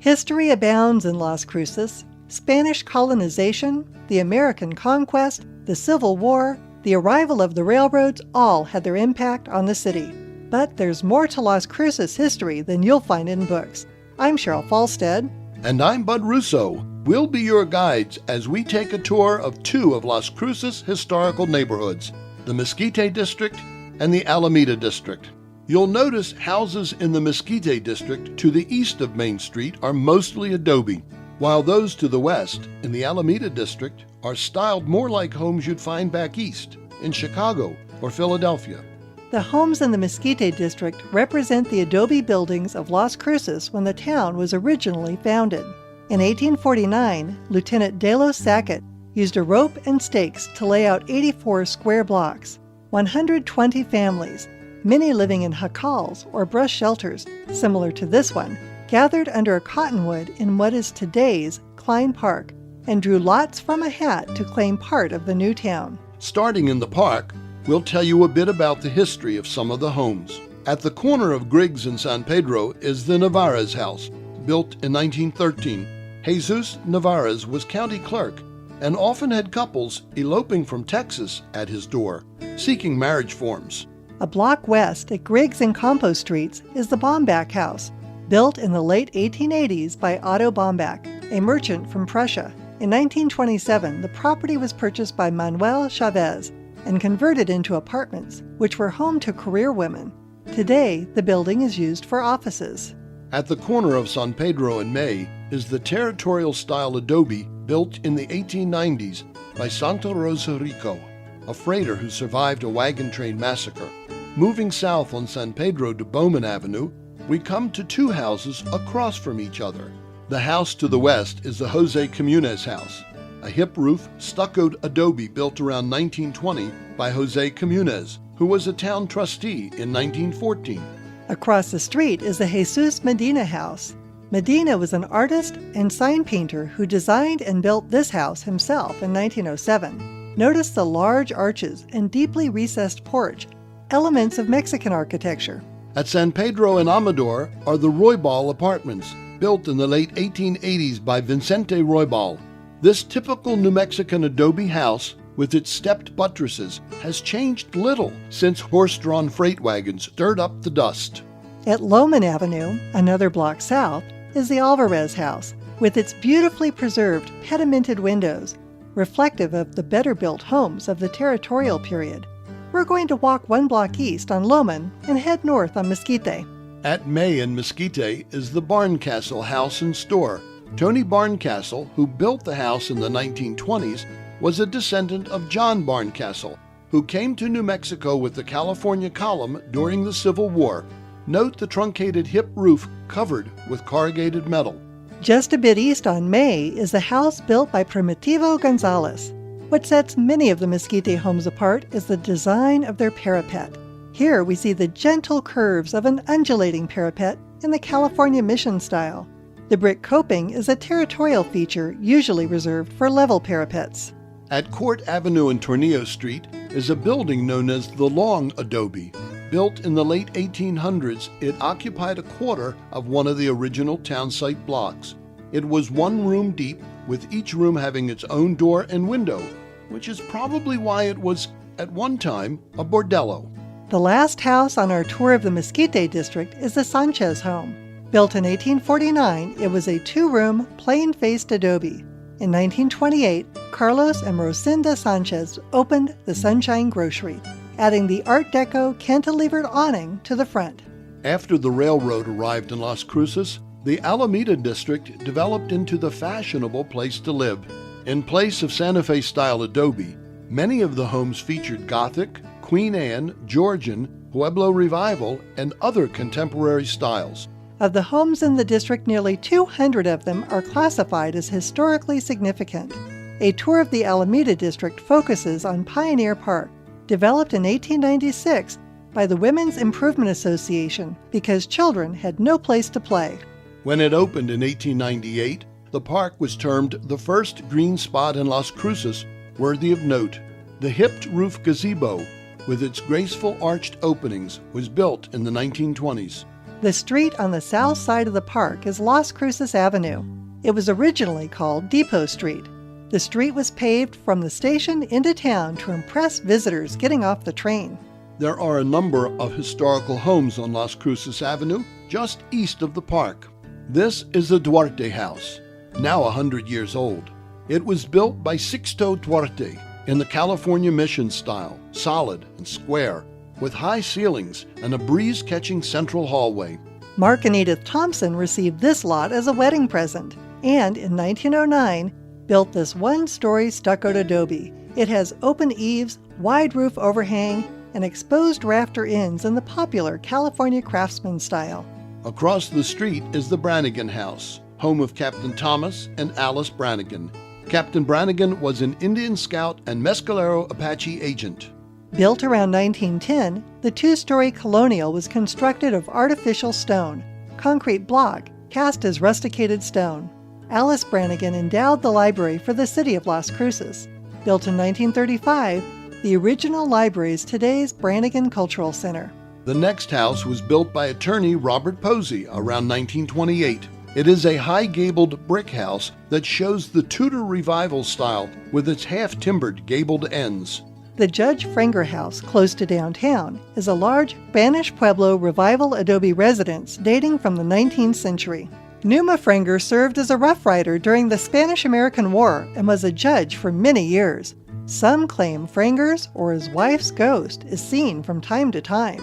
History abounds in Las Cruces. Spanish colonization, the American conquest, the Civil War, the arrival of the railroads all had their impact on the city. But there's more to Las Cruces history than you'll find in books. I'm Cheryl Falstead. And I'm Bud Russo. We'll be your guides as we take a tour of two of Las Cruces' historical neighborhoods, the Mesquite District and the Alameda District. You'll notice houses in the Mesquite District to the east of Main Street are mostly adobe, while those to the west, in the Alameda District, are styled more like homes you'd find back east, in Chicago or Philadelphia. The homes in the Mesquite District represent the adobe buildings of Las Cruces when the town was originally founded. In 1849, Lieutenant De Los Sackett used a rope and stakes to lay out 84 square blocks, 120 families, many living in jacals or brush shelters, similar to this one, gathered under a cottonwood in what is today's Klein Park and drew lots from a hat to claim part of the new town. Starting in the park, we'll tell you a bit about the history of some of the homes. At the corner of Griggs and San Pedro is the Navarez house, built in 1913. Jesus Navarez was county clerk and often had couples eloping from Texas at his door, seeking marriage forms. A block west at Griggs and Compo Streets is the Baumbach House, built in the late 1880s by Otto Baumbach, a merchant from Prussia. In 1927, the property was purchased by Manuel Chavez and converted into apartments, which were home to career women. Today, the building is used for offices. At the corner of San Pedro and May is the territorial-style adobe built in the 1890s by Santa Rosa Rico, a freighter who survived a wagon train massacre. Moving south on San Pedro to Bowman Avenue, we come to two houses across from each other. The house to the west is the Jose Comunes house, a hip-roof, stuccoed adobe built around 1920 by Jose Comunes, who was a town trustee in 1914. Across the street is the Jesus Medina house. Medina was an artist and sign painter who designed and built this house himself in 1907. Notice the large arches and deeply recessed porch, elements of Mexican architecture. At San Pedro and Amador are the Roybal apartments, built in the late 1880s by Vicente Roybal. This typical New Mexican adobe house, with its stepped buttresses, has changed little since horse-drawn freight wagons stirred up the dust. At Loman Avenue, another block south, is the Alvarez house, with its beautifully preserved pedimented windows, reflective of the better-built homes of the territorial period. We're going to walk one block east on Loman and head north on Mesquite. At May and Mesquite is the Barncastle house and store. Tony Barncastle, who built the house in the 1920s, was a descendant of John Barncastle, who came to New Mexico with the California Column during the Civil War. Note the truncated hip roof covered with corrugated metal. Just a bit east on May is the house built by Primitivo Gonzalez. What sets many of the Mesquite homes apart is the design of their parapet. Here we see the gentle curves of an undulating parapet in the California mission style. The brick coping is a territorial feature usually reserved for level parapets. At Court Avenue and Tornillo Street is a building known as the Long Adobe. Built in the late 1800s, it occupied a quarter of one of the original townsite blocks. It was one room deep, with each room having its own door and window, which is probably why it was, at one time, a bordello. The last house on our tour of the Mesquite District is the Sanchez home. Built in 1849, it was a two-room, plain-faced adobe. In 1928, Carlos and Rosinda Sanchez opened the Sunshine Grocery, adding the Art Deco cantilevered awning to the front. After the railroad arrived in Las Cruces, the Alameda District developed into the fashionable place to live. In place of Santa Fe-style adobe, many of the homes featured Gothic, Queen Anne, Georgian, Pueblo Revival, and other contemporary styles. Of the homes in the district, nearly 200 of them are classified as historically significant. A tour of the Alameda District focuses on Pioneer Park, developed in 1896 by the Women's Improvement Association because children had no place to play. When it opened in 1898, the park was termed the first green spot in Las Cruces, worthy of note. The hipped roof gazebo, with its graceful arched openings, was built in the 1920s. The street on the south side of the park is Las Cruces Avenue. It was originally called Depot Street. The street was paved from the station into town to impress visitors getting off the train. There are a number of historical homes on Las Cruces Avenue, just east of the park. This is the Duarte House, now 100 years old. It was built by Sixto Duarte in the California Mission style, solid and square, with high ceilings and a breeze-catching central hallway. Mark and Edith Thompson received this lot as a wedding present, and in 1909 built this one-story stuccoed adobe. It has open eaves, wide roof overhang, and exposed rafter ends in the popular California craftsman style. Across the street is the Brannigan House, home of Captain Thomas and Alice Brannigan. Captain Brannigan was an Indian Scout and Mescalero Apache agent. Built around 1910, the two-story colonial was constructed of artificial stone, concrete block cast as rusticated stone. Alice Brannigan endowed the library for the city of Las Cruces. Built in 1935, the original library is today's Brannigan Cultural Center. The next house was built by attorney Robert Posey around 1928. It is a high-gabled brick house that shows the Tudor Revival style with its half-timbered gabled ends. The Judge Frenger House, close to downtown, is a large Spanish Pueblo Revival adobe residence dating from the 19th century. Numa Frenger served as a Rough Rider during the Spanish-American War and was a judge for many years. Some claim Frenger's or his wife's ghost is seen from time to time.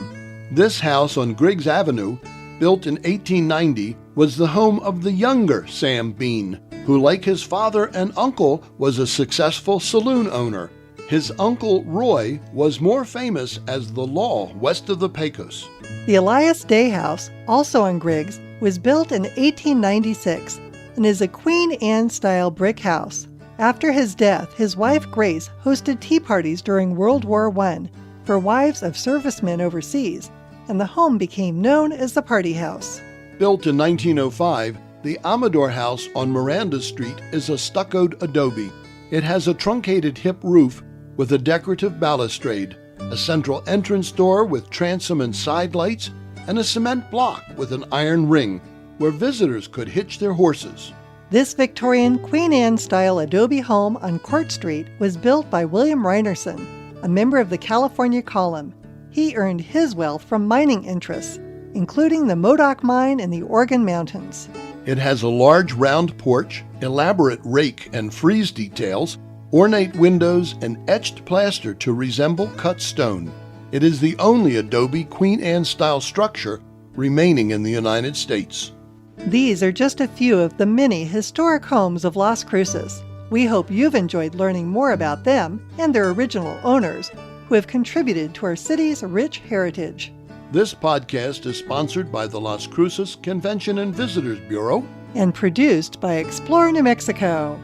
This house on Griggs Avenue, built in 1890, was the home of the younger Sam Bean, who, like his father and uncle, was a successful saloon owner. His uncle Roy was more famous as the law west of the Pecos. The Elias Day House, also on Griggs, was built in 1896 and is a Queen Anne-style brick house. After his death, his wife Grace hosted tea parties during World War I for wives of servicemen overseas, and the home became known as the Party House. Built in 1905, the Amador House on Miranda Street is a stuccoed adobe. It has a truncated hip roof with a decorative balustrade, a central entrance door with transom and side lights, and a cement block with an iron ring where visitors could hitch their horses. This Victorian Queen Anne-style adobe home on Court Street was built by William Reinerson, a member of the California Column. He earned his wealth from mining interests, including the Modoc Mine in the Oregon Mountains. It has a large round porch, elaborate rake and frieze details, ornate windows, and etched plaster to resemble cut stone. It is the only adobe Queen Anne-style structure remaining in the United States. These are just a few of the many historic homes of Las Cruces. We hope you've enjoyed learning more about them and their original owners, who have contributed to our city's rich heritage. This podcast is sponsored by the Las Cruces Convention and Visitors Bureau And produced by Explore New Mexico.